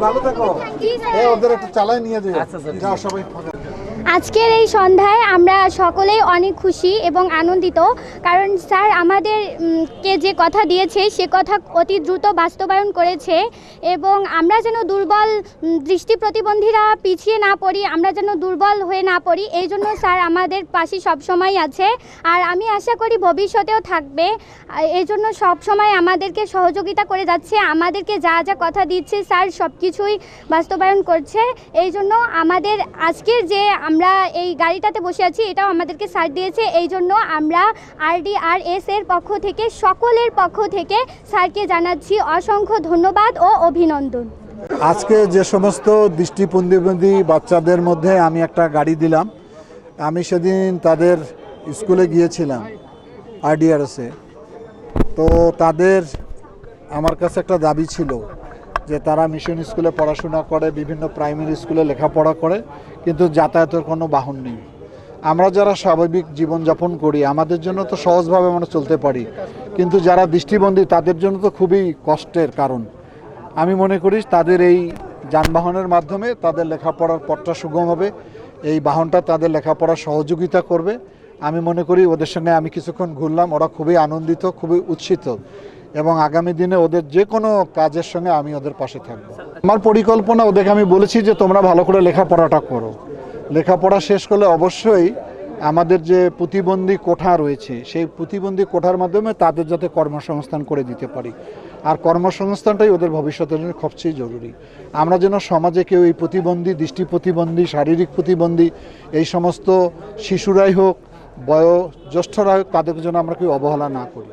ভালো থাকো। ওদের একটু চালাই নিয়ে যাও সবাই। আজকের এই সন্ধ্যায় আমরা সকলেই অনেক খুশি এবং আনন্দিত, কারণ স্যার আমাদের কে যে কথা দিয়েছে সে কথা অতি দ্রুত বাস্তবায়ন করেছে এবং আমরা যেন দুর্বল দৃষ্টি প্রতিবন্ধীরা পিছিয়ে না পড়ি, আমরা যেন দুর্বল হয়ে না পড়ি, এই জন্য স্যার আমাদের পাশে সবসময় আছে। আর আমি আশা করি ভবিষ্যতেও থাকবে, এই জন্য সবসময় আমাদেরকে সহযোগিতা করে যাচ্ছে। আমাদেরকে যা যা কথা দিচ্ছে স্যার সব কিছুই বাস্তবায়ন করছে। এই জন্য আমাদের আজকের যে আমরা এই গাড়িটাতে বসে আছি এটাও আমাদেরকে স্যার দিয়েছে। এই জন্য আমরা RDRS এর পক্ষ থেকে সকলের পক্ষ থেকে স্যারকে জানাচ্ছি অসংখ্য ধন্যবাদ ও অভিনন্দন। আজকে যে সমস্ত দৃষ্টি প্রতিবন্ধী বাচ্চাদের মধ্যে আমি একটা গাড়ি দিলাম, আমি সেদিন তাদের স্কুলে গিয়েছিলাম RDRS-এ। তো তাদের আমার কাছে একটা দাবি ছিল যে তারা মিশন স্কুলে পড়াশোনা করে, বিভিন্ন প্রাইমারি স্কুলে লেখাপড়া করে, কিন্তু যাতায়াতের কোনো বাহন নেই। আমরা যারা স্বাভাবিক জীবনযাপন করি আমাদের জন্য তো সহজভাবে আমরা চলতে পারি, কিন্তু যারা দৃষ্টিবন্ধী তাদের জন্য তো খুবই কষ্টের কারণ। আমি মনে করি তাদের এই যানবাহনের মাধ্যমে তাদের লেখাপড়ার পথটা সুগম হবে, এই বাহনটা তাদের লেখাপড়ার সহযোগিতা করবে। আমি মনে করি ওদের সঙ্গে আমি কিছুক্ষণ ঘুরলাম, ওরা খুবই আনন্দিত, খুবই উৎসিত এবং আগামী দিনে ওদের যে কোনো কাজের সঙ্গে আমি ওদের পাশে থাকব। আমার পরিকল্পনা ওদেরকে আমি বলেছি যে তোমরা ভালো করে লেখাপড়াটা করো, লেখাপড়া শেষ করলে অবশ্যই আমাদের যে প্রতিবন্ধী কোঠা রয়েছে সেই প্রতিবন্ধী কোঠার মাধ্যমে তাদের যাতে কর্মসংস্থান করে দিতে পারি, আর কর্মসংস্থানটাই ওদের ভবিষ্যতের জন্য সবচেয়ে জরুরি। আমরা যেন সমাজে কেউ এই প্রতিবন্ধী, দৃষ্টি প্রতিবন্ধী, শারীরিক প্রতিবন্ধী এই সমস্ত শিশুরাই হোক, বয়োজ্যেষ্ঠরা হোক, তাদের জন্য আমরা কেউ অবহেলা না করি।